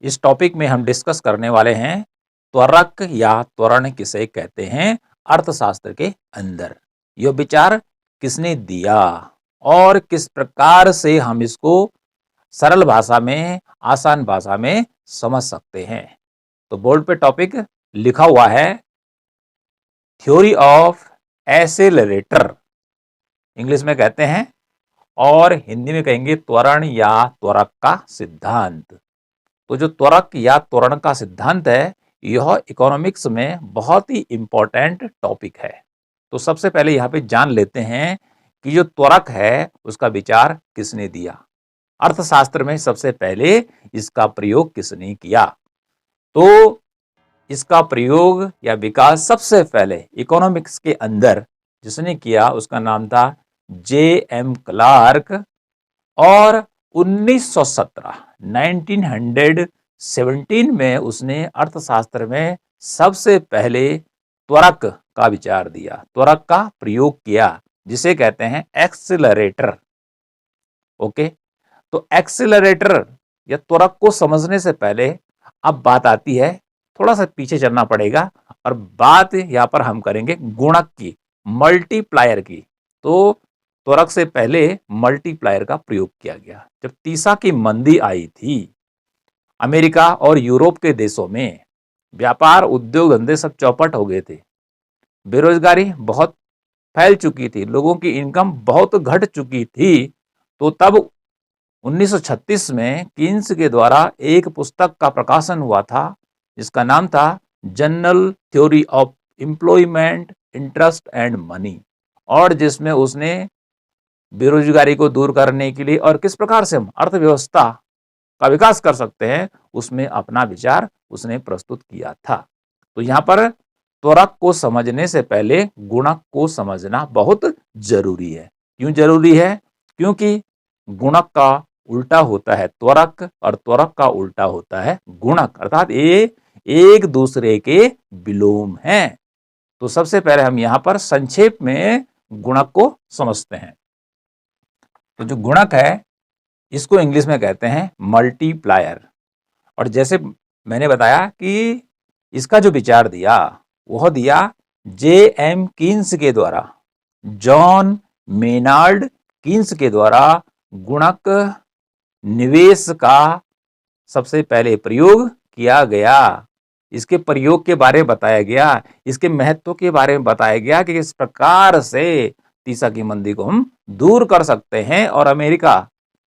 इस टॉपिक में हम डिस्कस करने वाले हैं त्वरक या त्वरण किसे कहते हैं अर्थशास्त्र के अंदर। यह विचार किसने दिया और किस प्रकार से हम इसको सरल भाषा में, आसान भाषा में समझ सकते हैं। तो बोर्ड पे टॉपिक लिखा हुआ है थ्योरी ऑफ एक्सेलरेटर, इंग्लिश में कहते हैं, और हिंदी में कहेंगे त्वरण या त्वरक का सिद्धांत। तो जो त्वरक या त्वरण का सिद्धांत है, यह इकोनॉमिक्स में बहुत ही इंपॉर्टेंट टॉपिक है। तो सबसे पहले यहाँ पे जान लेते हैं कि जो त्वरक है उसका विचार किसने दिया, अर्थशास्त्र में सबसे पहले इसका प्रयोग किसने किया। तो इसका प्रयोग या विकास सबसे पहले इकोनॉमिक्स के अंदर जिसने किया उसका नाम था J.M. क्लार्क, और 1917 में उसने अर्थशास्त्र में सबसे पहले त्वरक का विचार दिया, त्वरक का प्रयोग किया, जिसे कहते हैं एक्सीलरेटर। ओके, तो एक्सीलरेटर या त्वरक को समझने से पहले अब बात आती है, थोड़ा सा पीछे चलना पड़ेगा, और बात यहां पर हम करेंगे गुणक की, मल्टीप्लायर की। तो त्वरक से पहले मल्टीप्लायर का प्रयोग किया गया जब तीसा की मंदी आई थी। अमेरिका और यूरोप के देशों में व्यापार, उद्योग धंधे सब चौपट हो गए थे, बेरोजगारी बहुत फैल चुकी थी, लोगों की इनकम बहुत घट चुकी थी। तो तब 1936 में कीन्स के द्वारा एक पुस्तक का प्रकाशन हुआ था जिसका नाम था general theory of employment, interest and money, और जिसमें उसने बेरोजगारी को दूर करने के लिए और किस प्रकार से हम अर्थव्यवस्था का विकास कर सकते हैं, उसमें अपना विचार उसने प्रस्तुत किया था। तो यहाँ पर त्वरक को समझने से पहले गुणक को समझना बहुत जरूरी है। क्यों जरूरी है? क्योंकि गुणक का उल्टा होता है त्वरक और त्वरक का उल्टा होता है गुणक, अर्थात ये एक दूसरे के विलोम हैं। तो सबसे पहले हम यहाँ पर संक्षेप में गुणक को समझते हैं। तो जो गुणक है इसको इंग्लिश में कहते हैं मल्टीप्लायर, और जैसे मैंने बताया कि इसका जो विचार दिया वह दिया J.M. कीन्स के द्वारा, जॉन मेनार्ड कीन्स के द्वारा गुणक निवेश का सबसे पहले प्रयोग किया गया। इसके प्रयोग के बारे में बताया गया, इसके महत्व के बारे में बताया गया कि किस प्रकार से तीसा की मंदी को हम दूर कर सकते हैं, और अमेरिका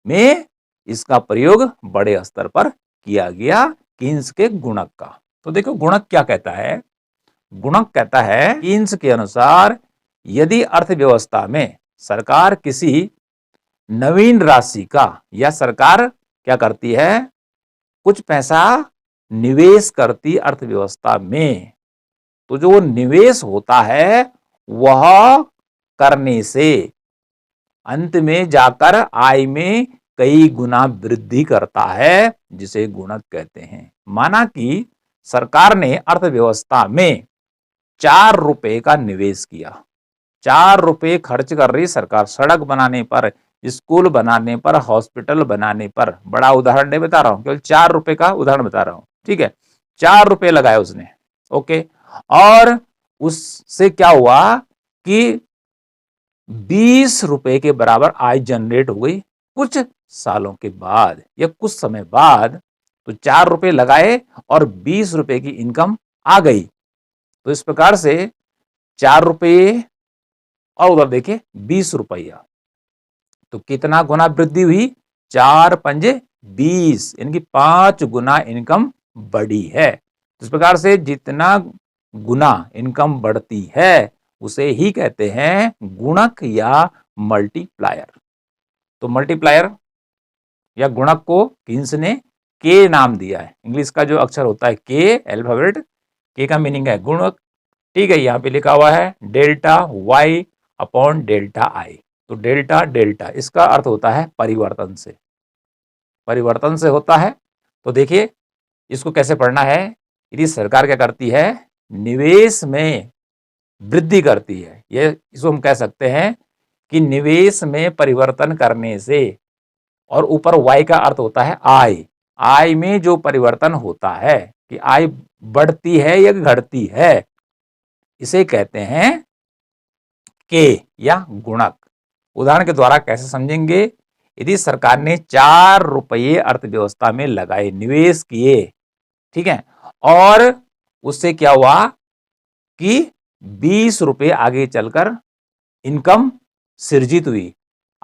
में इसका प्रयोग बड़े स्तर पर किया गया कीन्स के गुणक का। तो देखो गुणक क्या कहता है। गुणक कहता है कीन्स के अनुसार यदि अर्थव्यवस्था में सरकार किसी नवीन राशि का, या सरकार क्या करती है, कुछ पैसा निवेश करती अर्थव्यवस्था में, तो जो निवेश होता है वह करने से अंत में जाकर आय में कई गुना वृद्धि करता है, जिसे गुणक कहते हैं। माना कि सरकार ने अर्थव्यवस्था में 4 रुपए का निवेश किया, 4 रुपए खर्च कर रही सरकार सड़क बनाने पर, स्कूल बनाने पर, हॉस्पिटल बनाने पर। बड़ा उदाहरण नहीं बता रहा हूं, केवल 4 रुपए का उदाहरण बता रहा हूं, ठीक है। 4 रुपए लगाए उसने, ओके, और उससे क्या हुआ कि 20 रुपए के बराबर आय जनरेट हो गई कुछ सालों के बाद या कुछ समय बाद। तो 4 रुपए लगाए और 20 रुपए की इनकम आ गई। तो इस प्रकार से 4 रुपये और उधर देखिए 20 रुपया, तो कितना गुना वृद्धि हुई? 4 पंजे 20, इनकी 5 गुना इनकम बढ़ी है। इस प्रकार से जितना गुना इनकम बढ़ती है उसे ही कहते हैं गुणक या मल्टीप्लायर। तो मल्टीप्लायर या गुणक को कीन्स ने के नाम दिया है। इंग्लिश का जो अक्षर होता है के, अल्फाबेट के का मीनिंग है गुणक, ठीक है। यहाँ पे लिखा हुआ है delta Y upon delta I. तो डेल्टा डेल्टा इसका अर्थ होता है परिवर्तन से, परिवर्तन से होता है। तो देखिए इसको कैसे पढ़ना है। यदि सरकार क्या करती है, निवेश में वृद्धि करती है, ये इसको हम कह सकते हैं कि निवेश में परिवर्तन करने से, और ऊपर वाई का अर्थ होता है आय, आय में जो परिवर्तन होता है कि आय बढ़ती है या घटती है, इसे कहते हैं के या गुणक। उदाहरण के द्वारा कैसे समझेंगे? यदि सरकार ने 4 रुपये अर्थव्यवस्था में लगाए, निवेश किए, ठीक है, और उससे क्या हुआ कि 20 रुपये आगे चलकर इनकम सृजित हुई,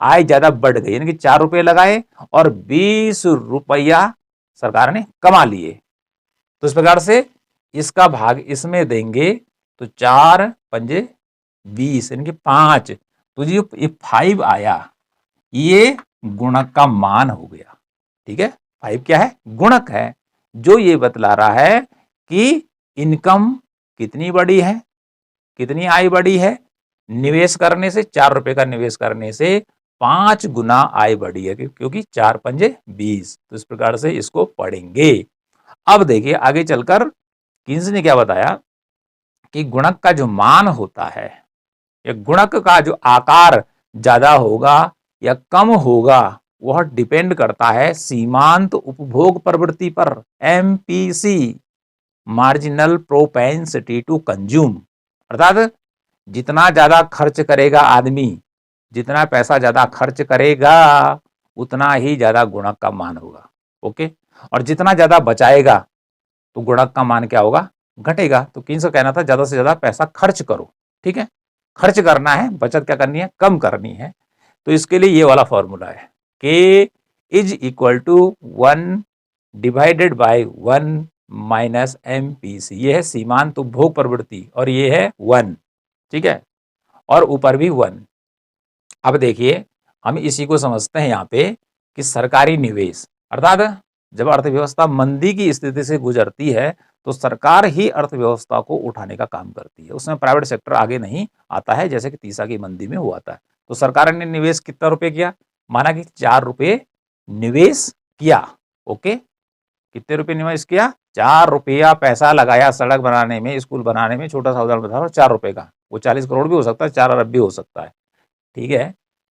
आय ज्यादा बढ़ गई, यानी कि 4 रुपये लगाए और 20 रुपया सरकार ने कमा लिए। तो इस प्रकार से इसका भाग इसमें देंगे तो 4 पंजे 20 यानी कि 5। तो जो ये 5 आया, ये गुणक का मान हो गया। ठीक है, 5 क्या है? गुणक है, जो ये बतला रहा है कि इनकम कितनी बड़ी है, कितनी आय बढ़ी है। निवेश करने से, 4 रुपए का निवेश करने से 5 गुना आय बढ़ी है, क्योंकि 4 पंजे 20। तो इस प्रकार से इसको पढ़ेंगे। अब देखिए आगे चलकर किन्स ने क्या बताया कि गुणक का जो मान होता है, या गुणक का जो आकार ज्यादा होगा या कम होगा, वह डिपेंड करता है सीमांत उपभोग प्रवृत्ति पर, MPC, marginal propensity to consume. अर्थात जितना ज्यादा खर्च करेगा आदमी, जितना पैसा ज्यादा खर्च करेगा, उतना ही ज्यादा गुणक का मान होगा। ओके, और जितना ज्यादा बचाएगा तो गुणक का मान क्या होगा? घटेगा। तो किन्स का कहना था ज्यादा से ज्यादा पैसा खर्च करो। ठीक है, खर्च करना है, बचत क्या करनी है? कम करनी है। तो इसके लिए ये वाला फॉर्मूला है, K is equal to 1 divided by 1 minus MPC। ये है सीमांत उपभोग प्रवृत्ति और ये है 1। ठीक है, और ऊपर भी 1। अब देखिए हम इसी को समझते हैं यहाँ पे कि सरकारी निवेश, अर्थात जब अर्थव्यवस्था मंदी की स्थिति से गुजरती है तो सरकार ही अर्थव्यवस्था को उठाने का काम करती है, उसमें प्राइवेट सेक्टर आगे नहीं आता है, जैसे कि तीसा की मंदी में हुआ था। तो सरकार ने निवेश कितना रुपए किया? माना कि 4 रुपये निवेश किया। ओके, कितने रुपए निवेश किया? 4 रुपया पैसा लगाया सड़क बनाने में, स्कूल बनाने में। छोटा सा उदाहरण बता, 4 रुपए का, वो 40 करोड़ भी हो सकता है, 4 अरब भी हो सकता है। ठीक है,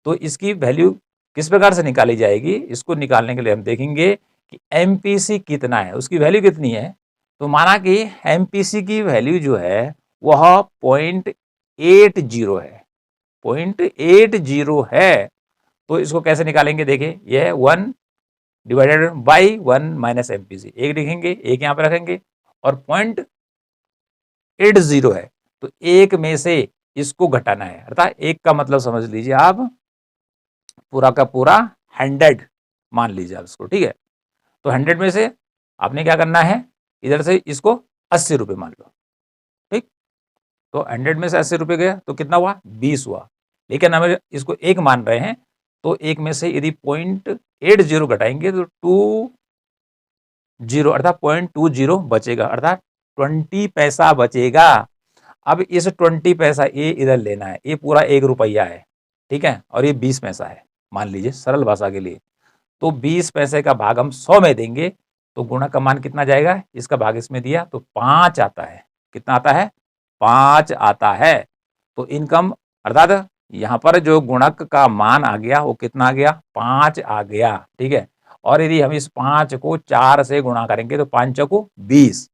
तो इसकी वैल्यू किस प्रकार से निकाली जाएगी? इसको निकालने के लिए हम देखेंगे कि एमपीसी कितना है, उसकी वैल्यू कितनी है। तो माना कि एमपीसी की वैल्यू जो है वह 0.80 है, 0.80 है। तो इसको कैसे निकालेंगे? देखिए यह है 1 डिवाइडेड बाई 1 माइनस एमपीसी। एक लिखेंगे, एक यहाँ पे रखेंगे, और 0.80 है, तो एक में से इसको घटाना है। अर्थात एक का मतलब समझ लीजिए आप पूरा का पूरा 100 मान लीजिए आप इसको। ठीक है, तो 100 में से आपने क्या करना है, इधर से इसको 80 रुपये मान लो। ठीक, तो 100 में से 80 रुपये गया तो कितना हुआ? 20 हुआ। लेकिन हम इसको एक मान रहे हैं, तो एक में से यदि 0.80 घटाएंगे तो 20 अर्थात 0.20 बचेगा, अर्थात 20 पैसा बचेगा। अब इस 20 पैसा ये इधर लेना है, ये पूरा 1 रुपया है। ठीक है, और ये 20 पैसा है मान लीजिए सरल भाषा के लिए। तो 20 पैसे का भाग हम 100 में देंगे तो गुणक का मान कितना जाएगा? इसका भाग इसमें दिया तो 5 आता है। कितना आता है? 5 आता है। तो इनकम, अर्थात यहाँ पर जो गुणक का मान आ गया वो कितना आ गया? 5 आ गया। ठीक है, और यदि हम इस 5 को 4 से गुणा करेंगे तो 5 चौको 20।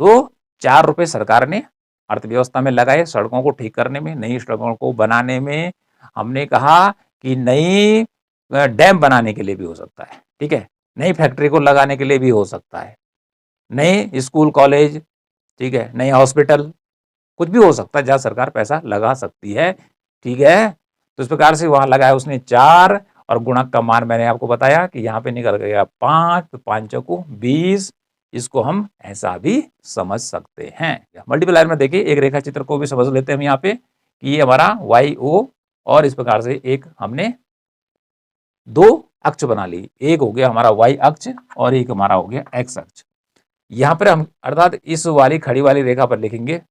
तो 4 रुपये सरकार ने अर्थव्यवस्था में लगाए, सड़कों को ठीक करने में, नई सड़कों को बनाने में। हमने कहा कि नई डैम बनाने के लिए भी हो सकता है। ठीक है, नई फैक्ट्री को लगाने के लिए भी हो सकता है, नए स्कूल कॉलेज, ठीक है, नए हॉस्पिटल, कुछ भी हो सकता है जहां सरकार पैसा लगा सकती है। ठीक है, तो इस प्रकार से वहां लगाया उसने 4, और गुणक का मान मैंने आपको बताया कि यहाँ पे निकल गया 5, तो 5 चौको 20। इसको हम ऐसा भी समझ सकते हैं। मल्टीप्लायर में देखिए एक रेखा चित्र को भी समझ लेते हैं हम यहाँ पे कि ये हमारा YO, और इस प्रकार से एक हमने 2 अक्ष बना ली, एक हो गया हमारा Y अक्ष और एक हमारा हो गया X अक्ष। यहाँ पर हम अर्थात इस वाली खड़ी वाली रेखा पर लिखेंगे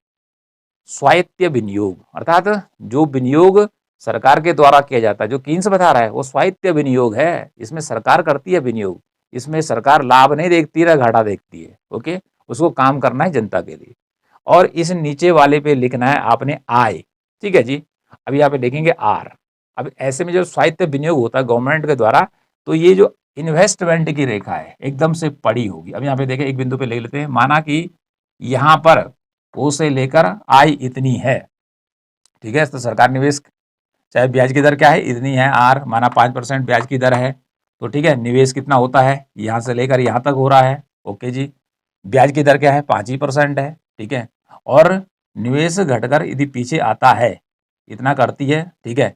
स्वायत्त विनियोग, अर्थात जो विनियोग सरकार के द्वारा किया जाता है, जो किन्स बता रहा है वो स्वायत्त विनियोग है। इसमें सरकार करती है विनियोग, इसमें सरकार लाभ नहीं देखती है, घाटा देखती है। ओके, उसको काम करना है जनता के लिए। और इस नीचे वाले पे लिखना है आपने आय। ठीक है जी, अब यहाँ पे लिखेंगे R। अब ऐसे में जो स्वायत्त विनियोग होता है गवर्नमेंट के द्वारा, तो ये जो इन्वेस्टमेंट की रेखा है, एकदम से पड़ी होगी। अब यहाँ पे देखें, एक बिंदु पे ले लेते हैं, माना कि यहाँ पर ओ से लेकर आई इतनी है, ठीक है, तो सरकार निवेश, चाहे ब्याज की दर क्या है, इतनी है आर, माना 5% ब्याज की दर है, तो ठीक है, निवेश कितना होता है, यहाँ से लेकर यहाँ तक हो रहा है, ओके जी। ब्याज की दर क्या है, 5% है, ठीक है, और निवेश घटकर यदि पीछे आता है, इतना करती है, ठीक है,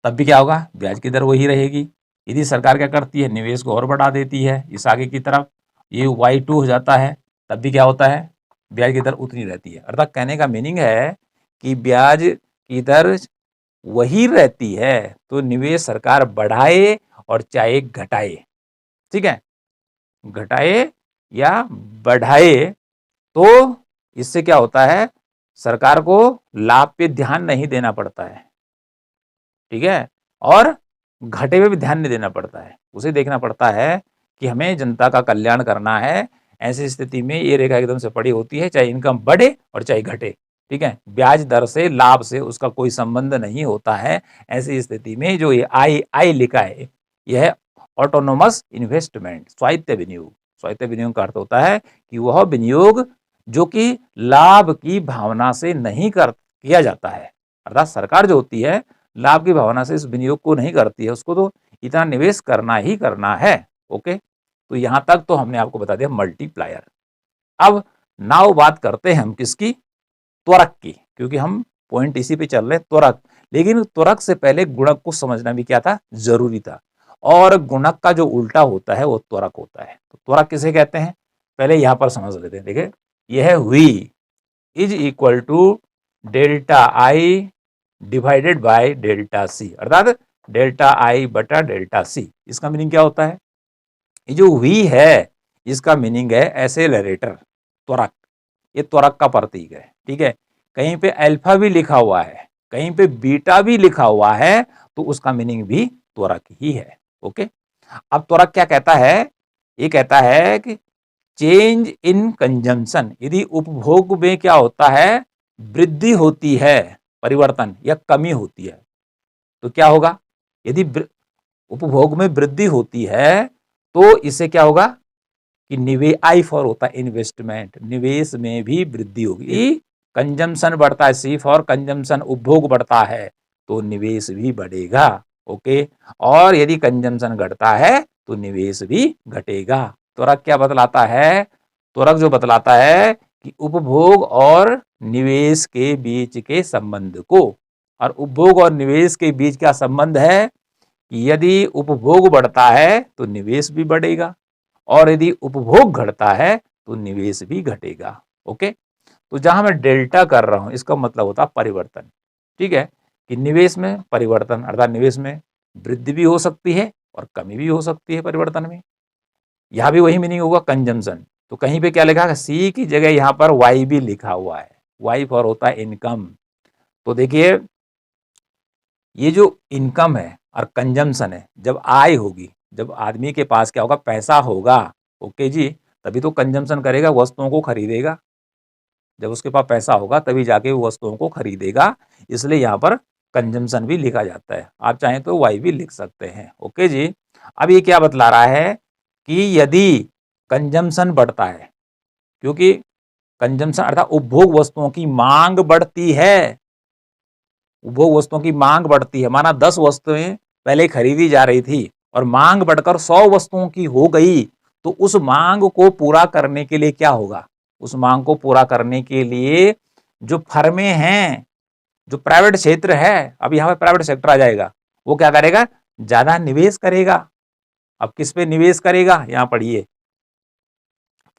तब भी क्या होगा, ब्याज की दर वही रहेगी। यदि सरकार क्या करती है, निवेश को और बढ़ा देती है इस आगे की तरफ, ये Y2 हो जाता है, तब भी क्या होता है, ब्याज की दर उतनी रहती है। अर्थात कहने का मीनिंग है कि ब्याज की दर वही रहती है, तो निवेश सरकार बढ़ाए और चाहे घटाए, ठीक है, घटाए या बढ़ाए, तो इससे क्या होता है, सरकार को लाभ पे ध्यान नहीं देना पड़ता है, ठीक है, और घटे पे भी ध्यान नहीं देना पड़ता है, उसे देखना पड़ता है कि हमें जनता का कल्याण करना है। ऐसी स्थिति में ये रेखा एकदम से पड़ी होती है, चाहे इनकम बढ़े और चाहे घटे, ठीक है, ब्याज दर से, लाभ से उसका कोई संबंध नहीं होता है। ऐसी स्थिति में जो ये आई आई लिखा है, यह ऑटोनोमस इन्वेस्टमेंट, स्वायत्त विनियोग। स्वायत्त विनियोग का अर्थ होता है कि वह विनियोग जो कि लाभ की भावना से नहीं किया जाता है, अर्थात सरकार जो होती है लाभ की भावना से इस विनियोग को नहीं करती है, उसको तो इतना निवेश करना ही करना है, ओके। तो यहां तक तो हमने आपको बता दिया मल्टीप्लायर। अब नाउ बात करते हैं हम किसकी, त्वरक की, क्योंकि हम पॉइंट इसी पे चल रहे हैं, त्वरक। लेकिन त्वरक से पहले गुणक को समझना भी क्या था, जरूरी था, और गुणक का जो उल्टा होता है वो त्वरक होता है। तो त्वरक किसे कहते हैं, पहले यहां पर समझ लेते हैं। देखिए, यह हुई is equal to delta I divided by delta C, अर्थात डेल्टा आई बटा डेल्टा सी। इसका मीनिंग क्या होता है, ये जो वी है इसका मीनिंग है एसेलरेटर, त्वरक, ये त्वरक का प्रतीक है, ठीक है। कहीं पे अल्फा भी लिखा हुआ है, कहीं पे बीटा भी लिखा हुआ है, तो उसका मीनिंग भी त्वरक ही है, ओके। अब त्वरक क्या कहता है, ये कहता है कि चेंज इन कंजम्पशन, यदि उपभोग में क्या होता है, वृद्धि होती है, परिवर्तन या कमी होती है, तो क्या होगा, यदि उपभोग में वृद्धि होती है तो इससे क्या होगा कि निवेश, आई फॉर होता है इन्वेस्टमेंट, निवेश में भी वृद्धि होगी। कंजम्पशन बढ़ता है, सी फॉर कंजम्पशन, उपभोग बढ़ता है तो निवेश भी बढ़ेगा, ओके। और यदि कंजम्पशन घटता है तो निवेश भी घटेगा। त्वरक क्या बतलाता है, त्वरक जो बतलाता है कि उपभोग और निवेश के बीच के संबंध को, और उपभोग और निवेश के बीच क्या संबंध है कि यदि उपभोग बढ़ता है तो निवेश भी बढ़ेगा, और यदि उपभोग घटता है तो निवेश भी घटेगा, ओके। तो जहां मैं डेल्टा कर रहा हूं इसका मतलब होता है परिवर्तन, ठीक है, कि निवेश में परिवर्तन, अर्थात निवेश में वृद्धि भी हो सकती है और कमी भी हो सकती है परिवर्तन में। यहां भी वही मीनिंग होगा कंजम्पशन, तो कहीं पे क्या लिखा है, सी की जगह यहां पर वाई भी लिखा हुआ है, वाई फॉर होता है इनकम। तो देखिए, ये जो इनकम है और कंजम्पशन है, जब आय होगी, जब आदमी के पास क्या होगा, पैसा होगा, ओके जी, तभी तो कंजम्पशन करेगा, वस्तुओं को खरीदेगा। जब उसके पास पैसा होगा तभी जाके वो वस्तुओं को खरीदेगा, इसलिए यहाँ पर कंजम्पशन भी लिखा जाता है। आप चाहें तो वाई भी लिख सकते हैं, ओके जी। अब ये क्या बतला रहा है कि यदि कंजम्पशन बढ़ता है, क्योंकि कंजम्पशन अर्थात उपभोग वस्तुओं की मांग बढ़ती है, उपभोग वस्तुओं की मांग बढ़ती है, माना 10 वस्तुएं पहले खरीदी जा रही थी और मांग बढ़कर 100 वस्तुओं की हो गई, तो उस मांग को पूरा करने के लिए क्या होगा, उस मांग को पूरा करने के लिए जो फर्में हैं, जो प्राइवेट क्षेत्र है, अब यहाँ पे प्राइवेट सेक्टर आ जाएगा, वो क्या करेगा, ज्यादा निवेश करेगा। अब किस पे निवेश करेगा, यहां पढ़िए,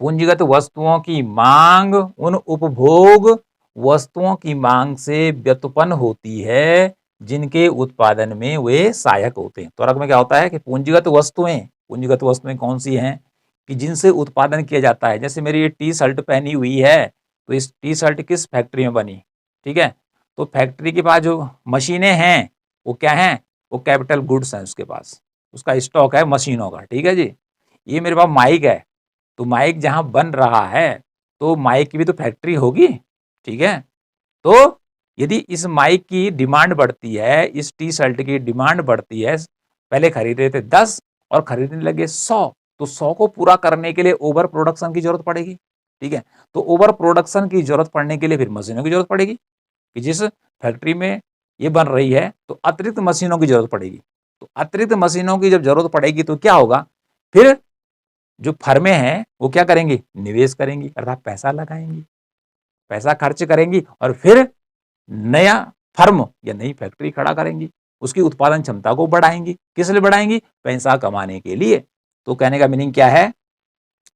पूंजीगत वस्तुओं की मांग उन उपभोग वस्तुओं की मांग से व्युत्पन्न होती है जिनके उत्पादन में वे सहायक होते हैं। त्वरक में क्या होता है कि पूंजीगत वस्तुएं कौन सी हैं कि जिनसे उत्पादन किया जाता है। जैसे मेरी ये टी शर्ट पहनी हुई है, तो इस टी शर्ट किस फैक्ट्री में बनी, ठीक है, तो फैक्ट्री के पास जो मशीनें हैं वो क्या हैं, वो कैपिटल गुड्स हैं, उसके पास उसका स्टॉक है मशीनों का, ठीक है जी। ये मेरे पास माइक है, तो माइक जहां बन रहा है तो माइक की भी तो फैक्ट्री होगी, ठीक है। तो यदि इस माइक की डिमांड बढ़ती है, इस टी शर्ट की डिमांड बढ़ती है, पहले खरीद रहे थे 10 और खरीदने लगे 100, तो 100 को पूरा करने के लिए ओवर प्रोडक्शन की जरूरत पड़ेगी। ठीक है, तो ओवर प्रोडक्शन की जरूरत पड़ने के लिए फिर मशीनों की जरूरत पड़ेगी कि जिस फैक्ट्री में ये बन रही है तो अतिरिक्त मशीनों की जरूरत पड़ेगी। तो अतिरिक्त मशीनों की जब जरूरत पड़ेगी तो क्या होगा, फिर जो फर्में हैं वो क्या करेंगी, निवेश करेंगी, अर्थात पैसा लगाएंगी, पैसा खर्च करेंगी और फिर नया फर्म या नई फैक्ट्री खड़ा करेंगी, उसकी उत्पादन क्षमता को बढ़ाएंगी। किस लिए बढ़ाएंगी, पैसा कमाने के लिए। तो कहने का मीनिंग क्या है,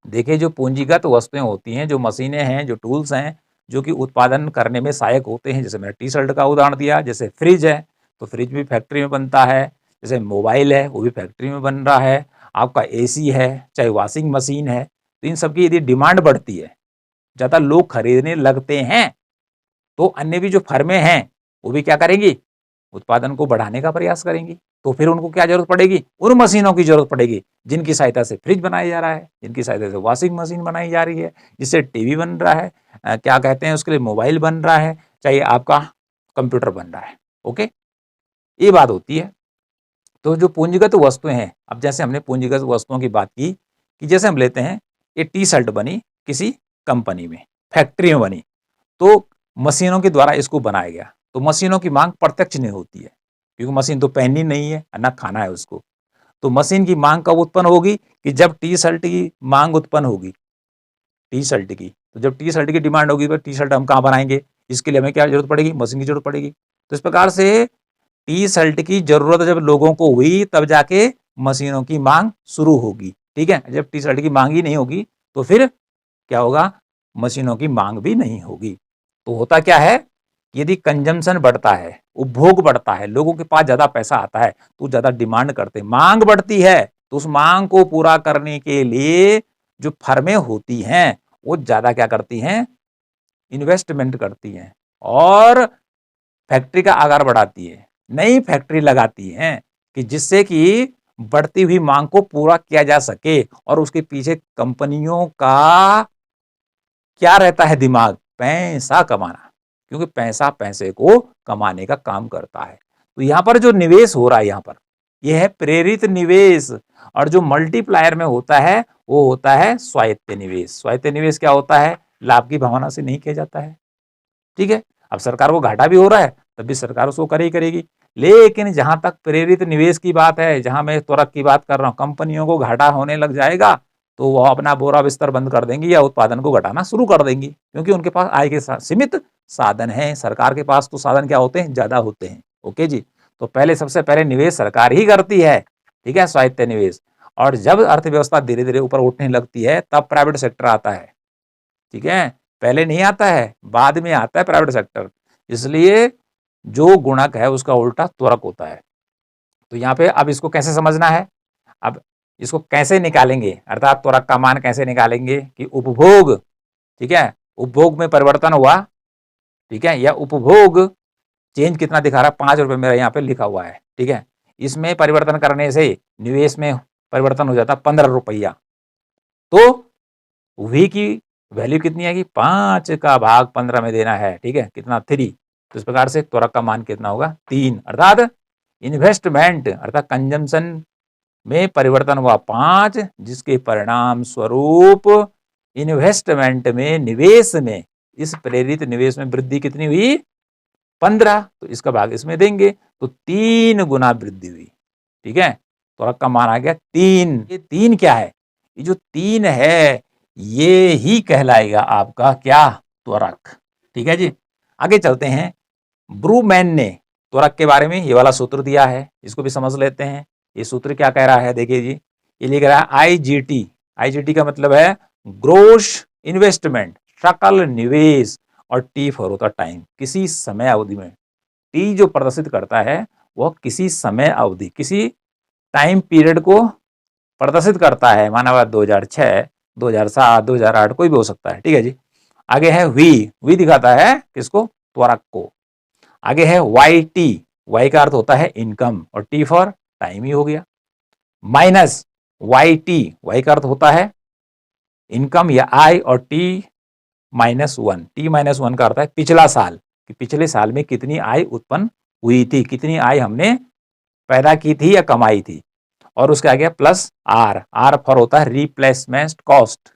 देखिए जो पूंजीगत वस्तुएं होती हैं, जो मशीनें हैं, जो टूल्स हैं, जो कि उत्पादन करने में सहायक होते हैं, जैसे मैंने टी शर्ट का उदाहरण दिया, जैसे फ्रिज है तो फ्रिज भी फैक्ट्री में बनता है, जैसे मोबाइल है वो भी फैक्ट्री में बन रहा है, आपका एसी है, चाहे वॉशिंग मशीन है, तो इन सबकी यदि डिमांड बढ़ती है, ज़्यादा लोग खरीदने लगते हैं, तो अन्य भी जो फर्में हैं वो भी क्या करेंगी, उत्पादन को बढ़ाने का प्रयास करेंगी। तो फिर उनको क्या जरूरत पड़ेगी, उन मशीनों की जरूरत पड़ेगी जिनकी सहायता से फ्रिज बनाया जा रहा है, जिनकी सहायता से वॉशिंग मशीन बनाई जा रही है, जिससे टीवी बन रहा है, क्या कहते हैं उसके लिए मोबाइल बन रहा है, चाहे आपका कंप्यूटर बन रहा है। ओके, ये बात होती है। तो जो पूंजीगत वस्तुएं हैं, अब जैसे हमने पूंजीगत वस्तुओं की बात की कि जैसे हम लेते हैं ये टी शर्ट बनी किसी कंपनी में, फैक्ट्री में बनी, तो मशीनों के द्वारा इसको बनाया गया, तो मशीनों की मांग प्रत्यक्ष नहीं होती है क्योंकि मशीन तो पहननी नहीं है ना खाना है उसको। तो मशीन की मांग कब उत्पन्न होगी कि जब टी शर्ट की मांग उत्पन्न होगी, टी शर्ट की, तो जब टी शर्ट की डिमांड होगी तो टी शर्ट हम कहाँ बनाएंगे, इसके लिए हमें क्या जरूरत पड़ेगी, मशीन की जरूरत पड़ेगी। तो इस प्रकार से टी शर्ट की जरूरत जब लोगों को हुई तब जाके मशीनों की मांग शुरू होगी। ठीक है, जब टी शर्ट की मांग ही नहीं होगी तो फिर क्या होगा, मशीनों की मांग भी नहीं होगी। तो होता क्या है, यदि कंजम्पशन बढ़ता है, उपभोग बढ़ता है, लोगों के पास ज्यादा पैसा आता है तो ज्यादा डिमांड करते, मांग बढ़ती है, तो उस मांग को पूरा करने के लिए जो फर्में होती हैं वो ज्यादा क्या करती हैं, इन्वेस्टमेंट करती हैं और फैक्ट्री का आकार बढ़ाती है, नई फैक्ट्री लगाती हैं कि जिससे कि बढ़ती हुई मांग को पूरा किया जा सके। और उसके पीछे कंपनियों का क्या रहता है दिमाग, पैसा कमाना, क्योंकि पैसा पैसे को कमाने का काम करता है। तो यहां पर जो निवेश हो रहा है, यहां पर यह है प्रेरित निवेश, और जो मल्टीप्लायर में होता है वो होता है स्वायत्त निवेश। स्वायत्त निवेश क्या होता है, लाभ की भावना से नहीं किया जाता है। ठीक है, अब सरकार को घाटा भी हो रहा है तब भी सरकार उसको करे ही करेगी, लेकिन जहां तक प्रेरित निवेश की बात है, जहां मैं त्वरक की बात कर रहा हूं, कंपनियों को घाटा होने लग जाएगा तो वह अपना बोरा बिस्तर बंद कर देंगी या उत्पादन को घटाना शुरू कर देंगी, क्योंकि उनके पास आय के सीमित साधन है। सरकार के पास तो साधन क्या होते हैं, ज्यादा होते हैं। ओके जी, तो पहले सबसे पहले निवेश सरकार ही करती है, ठीक है, स्वायत्त निवेश। और जब अर्थव्यवस्था धीरे धीरे ऊपर उठने लगती है तब प्राइवेट सेक्टर आता है। ठीक है, पहले नहीं आता है, बाद में आता है प्राइवेट सेक्टर। इसलिए जो गुणक है उसका उल्टा त्वरक होता है। तो यहाँ पे अब इसको कैसे समझना है, अब इसको कैसे निकालेंगे, अर्थात त्वरक का मान कैसे निकालेंगे कि उपभोग, ठीक है, उपभोग में परिवर्तन हुआ, ठीक है, या उपभोग चेंज कितना दिखा रहा है, 5 रुपए मेरा यहाँ पे लिखा हुआ है। ठीक है, इसमें परिवर्तन करने से निवेश में परिवर्तन हो जाता 15 रुपया, तो वी की वैल्यू कितनी आएगी, 5 का भाग 15 में देना है। ठीक है, कितना, 3। तो इस प्रकार से त्वरक का मान कितना होगा, 3। अर्थात इन्वेस्टमेंट अर्थात कंजम्पशन में परिवर्तन हुआ 5, जिसके परिणाम स्वरूप इन्वेस्टमेंट में, निवेश में, इस प्रेरित निवेश में वृद्धि कितनी हुई, 15। तो इसका भाग इसमें देंगे तो 3 गुना वृद्धि हुई। ठीक है, त्वरक का मान आ गया 3। ये 3 क्या है, ये जो 3 है ये ही कहलाएगा आपका क्या, त्वरक। ठीक है जी, आगे चलते हैं। ब्रूमैन ने त्वरक के बारे में ये वाला सूत्र दिया है, इसको भी समझ लेते हैं। ये सूत्र क्या कह रहा है, देखिए जी, ये लिख रहा है आईजीटी। आईजीटी का मतलब है ग्रोस इन्वेस्टमेंट, सकल निवेश, और टी फॉर होता टाइम, किसी समय अवधि में। टी जो प्रदर्शित करता है वह किसी समय अवधि, किसी टाइम पीरियड को प्रदर्शित करता है, माना हुआ 2006, 2007, 2008, कोई भी हो सकता है। ठीक है जी, आगे है वी दिखाता है किसको, त्वरक को। आगे है वाई टी, वाई का अर्थ होता है इनकम और टी फॉर टाइम ही हो गया। माइनस वाई टी, वाई का अर्थ होता है इनकम या आय, और टी -1, टी -1 का अर्थ है पिछला साल, कि पिछले साल में कितनी आय उत्पन्न हुई थी, कितनी आय हमने पैदा की थी या कमाई थी। और उसके आगे प्लस आर, आर फॉर होता है रिप्लेसमेंट कॉस्ट,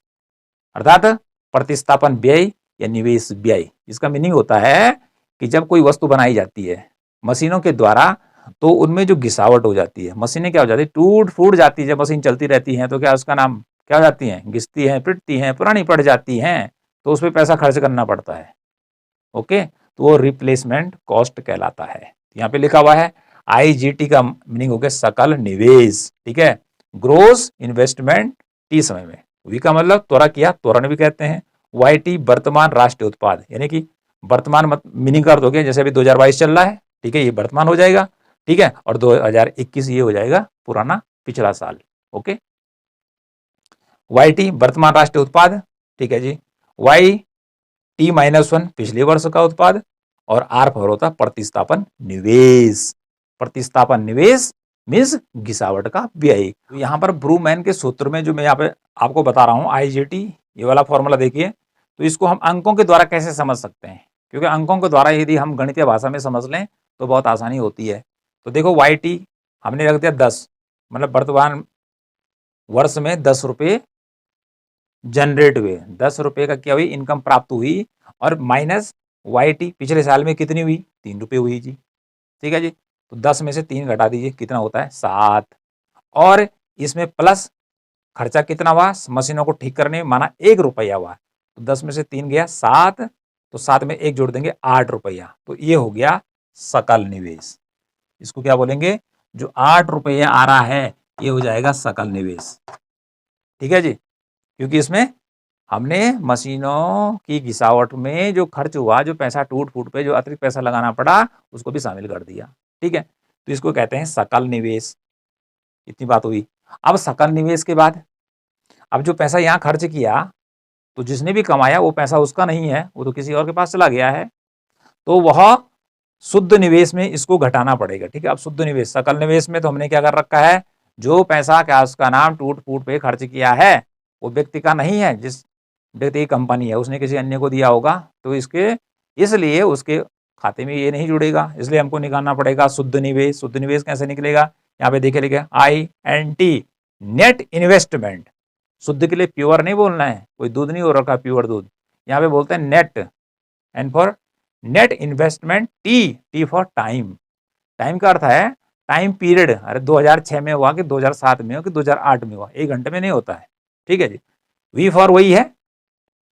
अर्थात प्रतिस्थापन व्यय या निवेश व्यय। इसका मीनिंग होता है कि जब कोई वस्तु बनाई जाती है मशीनों के द्वारा तो उनमें जो घिसावट हो जाती है, मशीनें क्या हो जाती है, टूट फूट जाती है। जब मशीन चलती रहती है तो क्या उसका नाम क्या हो जाती है, घिसती हैं, पिटती हैं, पुरानी पड़ जाती हैं, तो उस पर पैसा खर्च करना पड़ता है। ओके, तो वो रिप्लेसमेंट कॉस्ट कहलाता है। यहाँ पे लिखा हुआ है आईजीटी का मीनिंग हो गया सकल निवेश, ठीक है। ग्रोस इन्वेस्टमेंट टी समय में, वी का मतलब त्वरक या त्वरण भी कहते हैं। वाई टी वर्तमान राष्ट्रीय उत्पाद, यानी कि वर्तमान मीनिंग का अर्थ हो गया जैसे अभी 2022 चल रहा है, ठीक है, ये वर्तमान हो जाएगा, ठीक है, और 2021 ये हो जाएगा पुराना पिछला साल। ओके, वाई टी वर्तमान राष्ट्रीय उत्पाद, ठीक है जी। वाई टी -1 पिछले वर्ष का उत्पाद, और आर फॉर होता प्रतिस्थापन निवेश। प्रतिस्थापन निवेश मीन्स घिसावट का व्यय। तो यहाँ पर ब्रूमैन के सूत्र में जो मैं यहाँ पे आपको बता रहा हूँ आईजीटी, ये वाला फॉर्मूला देखिए, तो इसको हम अंकों के द्वारा कैसे समझ सकते हैं, क्योंकि अंकों के द्वारा यदि हम गणितीय भाषा में समझ लें तो बहुत आसानी होती है। तो देखो वाई टी हमने रख दिया 10, मतलब वर्तमान वर्ष में 10 रुपये जनरेट हुए, 10 रुपये का क्या हुई, इनकम प्राप्त हुई, और माइनस वाई टी पिछले साल में कितनी हुई, 3 रुपये हुई जी, ठीक है जी। तो 10 में से 3 घटा दीजिए, कितना होता है 7, और इसमें प्लस खर्चा कितना हुआ, मशीनों को ठीक करने में माना 1 रुपया हुआ, तो 10 में से 3 गया 7, तो 7 में 1 जोड़ देंगे 8 रुपया, तो ये हो गया सकल निवेश। इसको क्या बोलेंगे, जो 8 रुपया आ रहा है ये हो जाएगा सकल निवेश, ठीक है जी। क्योंकि इसमें हमने मशीनों की घिसावट में जो खर्च हुआ, जो पैसा टूट फूट पे जो अतिरिक्त पैसा लगाना पड़ा, उसको भी शामिल कर दिया, ठीक है। तो इसको कहते हैं सकल निवेश। इतनी बात हुई। अब सकल निवेश के बाद अब जो पैसा यहाँ खर्च किया, तो जिसने भी कमाया वो पैसा उसका नहीं है, वो तो किसी और के पास चला गया है, तो वह शुद्ध निवेश में इसको घटाना पड़ेगा, ठीक है। अब शुद्ध निवेश, सकल निवेश में तो हमने क्या कर रखा है, जो पैसा क्या उसका नाम टूट फूट पे खर्च किया है वो व्यक्ति का नहीं है, जिस व्यक्ति की कंपनी है उसने किसी अन्य को दिया होगा, तो इसलिए उसके खाते में ये नहीं जुड़ेगा, इसलिए हमको निकालना पड़ेगा शुद्ध निवेश। शुद्ध निवेश कैसे निकलेगा, यहाँ पे देखिए लिखा INT नेट इन्वेस्टमेंट। शुद्ध के लिए प्योर नहीं बोलना है, कोई दूध नहीं हो रखा प्योर दूध, यहाँ पे बोलते हैं net, and for net investment T for time. Time का अर्थ है टाइम पीरियड, अरे 2006 में हुआ कि 2007 में हो कि 2008 में हुआ, 1 घंटे में नहीं होता है, ठीक है जी। वी फॉर वही है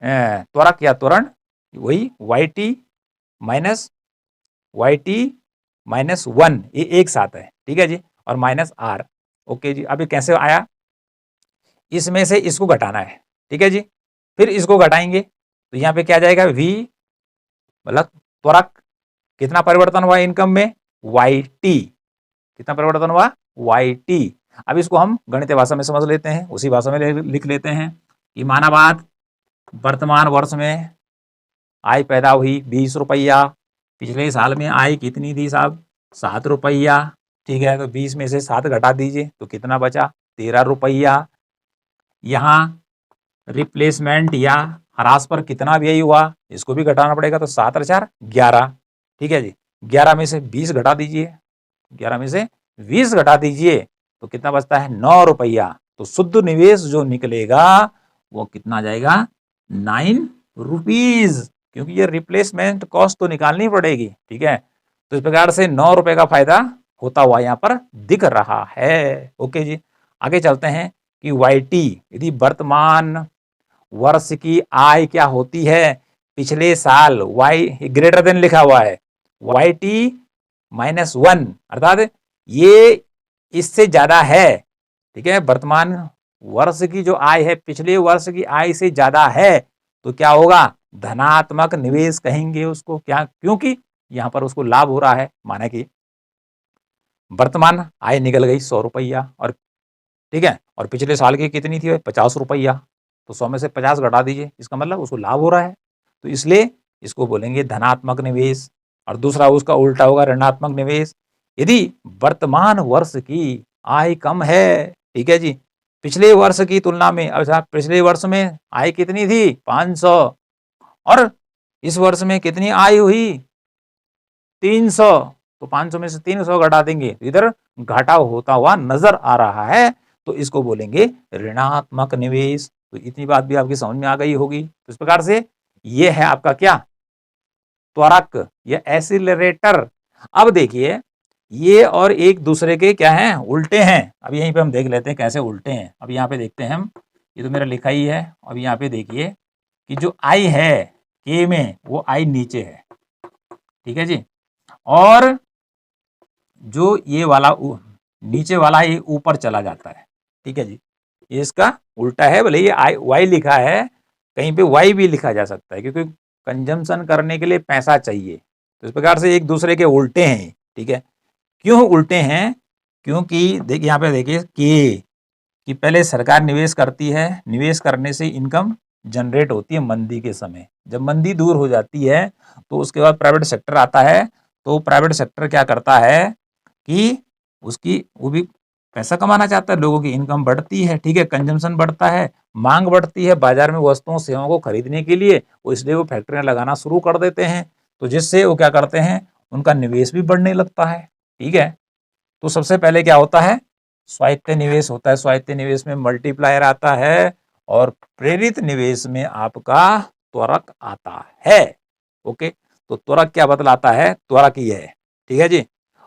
त्वरक या त्वरण, वही वाई टी माइनस 1, ये एक साथ है, ठीक है जी, और माइनस आर। ओके जी, अब ये कैसे आया, इसमें से इसको घटाना है, ठीक है जी। फिर इसको घटाएंगे तो यहाँ पे क्या जाएगा, वी मतलब त्वरक, कितना परिवर्तन हुआ इनकम में, वाई टी, कितना परिवर्तन हुआ, वाई टी। अब इसको हम गणितीय भाषा में समझ लेते हैं, उसी भाषा में लिख लेते हैं कि माना बात वर्तमान वर्ष में आय पैदा हुई 20 रुपया, पिछले साल में आय कितनी थी साहब, 7 रुपया, ठीक है। तो 20 में से 7 घटा दीजिए तो कितना बचा, 13 रुपया। यहाँ रिप्लेसमेंट या ह्रास पर कितना व्यय हुआ, इसको भी घटाना पड़ेगा, तो 7 और 4 11, ठीक है जी। 11 में से 20 घटा दीजिए, 11 में से 20 घटा दीजिए तो कितना बचता है, 9 रुपया। तो शुद्ध निवेश जो निकलेगा वो कितना जाएगा, 9 रुपीज, क्योंकि ये रिप्लेसमेंट कॉस्ट तो निकालनी पड़ेगी, ठीक है। तो इस प्रकार से 9 रुपए का फायदा होता हुआ यहाँ पर दिख रहा है। ओके जी, आगे चलते हैं कि वाई टी, यदि वर्तमान वर्ष की आय क्या होती है, पिछले साल, वाई ग्रेटर देन लिखा हुआ है, वाई टी -1, अर्थात ये इससे ज्यादा है, ठीक है। वर्तमान वर्ष की जो आय है पिछले वर्ष की आय से ज्यादा है, तो क्या होगा, धनात्मक निवेश कहेंगे उसको, क्या, क्योंकि यहां पर उसको लाभ हो रहा है। माना कि वर्तमान आय निकल गई 100 रुपया, और ठीक है, और पिछले साल की कितनी थी 50 रुपया, तो 100 में से 50 घटा दीजिए, इसका मतलब उसको लाभ हो रहा है, तो इसलिए इसको बोलेंगे धनात्मक निवेश। और दूसरा उसका उल्टा होगा ऋणात्मक निवेश। यदि वर्तमान वर्ष की आय कम है, ठीक है जी, पिछले वर्ष की तुलना में, अच्छा पिछले वर्ष में आय कितनी थी 500, और इस वर्ष में कितनी आय हुई 300, तो 500 में से 300 घटा देंगे तो इधर घाटा होता हुआ नजर आ रहा है, तो इसको बोलेंगे ऋणात्मक निवेश। तो इतनी बात भी आपकी समझ में आ गई होगी। तो इस प्रकार से ये है आपका क्या, त्वरक या एसिलरेटर। अब देखिए ये और एक दूसरे के क्या हैं, उल्टे हैं। अब यहीं पे हम देख लेते हैं कैसे उल्टे हैं। अब यहाँ पे देखते हैं हम, ये तो मेरा लिखा ही है। अब यहाँ पे देखिए कि जो आई है के में, वो आई नीचे है, ठीक है जी, और जो ये वाला नीचे वाला ये ऊपर चला जाता है, ठीक है जी। ये इसका उल्टा है, भले ये आई वाई लिखा है, कहीं पे वाई भी लिखा जा सकता है, क्योंकि कंजम्पशन करने के लिए पैसा चाहिए। तो इस प्रकार से एक दूसरे के उल्टे हैं, ठीक है। क्यों उल्टे हैं, क्योंकि देखिए यहाँ पे देखिए कि पहले सरकार निवेश करती है, निवेश करने से इनकम जनरेट होती है मंदी के समय। जब मंदी दूर हो जाती है तो उसके बाद प्राइवेट सेक्टर आता है। तो प्राइवेट सेक्टर क्या करता है कि वो भी पैसा कमाना चाहता है, लोगों की इनकम बढ़ती है, ठीक है, कंजम्पशन बढ़ता है, मांग बढ़ती है बाजार में वस्तुओं सेवाओं को खरीदने के लिए, वो इसलिए वो फैक्ट्रियां लगाना शुरू कर देते हैं। तो जिससे वो क्या करते हैं, उनका निवेश भी बढ़ने लगता है, ठीक है। तो सबसे पहले क्या होता है, स्वायत्त निवेश होता है। स्वायत्त निवेश में मल्टीप्लायर आता है और प्रेरित निवेश में आपका त्वरक आता है। ओके, तो त्वरक क्या बतलाता है, त्वरक ये है, ठीक है जी।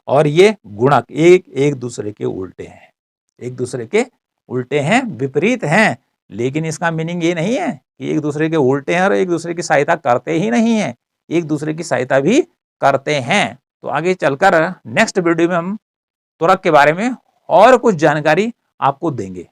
और ये गुणक एक दूसरे के उल्टे हैं, एक दूसरे के उल्टे हैं, विपरीत हैं। लेकिन इसका मीनिंग ये नहीं है कि एक दूसरे के उल्टे हैं और एक दूसरे की सहायता करते ही नहीं है, एक दूसरे की सहायता भी करते हैं। तो आगे चलकर नेक्स्ट वीडियो में हम त्वरक के बारे में और कुछ जानकारी आपको देंगे।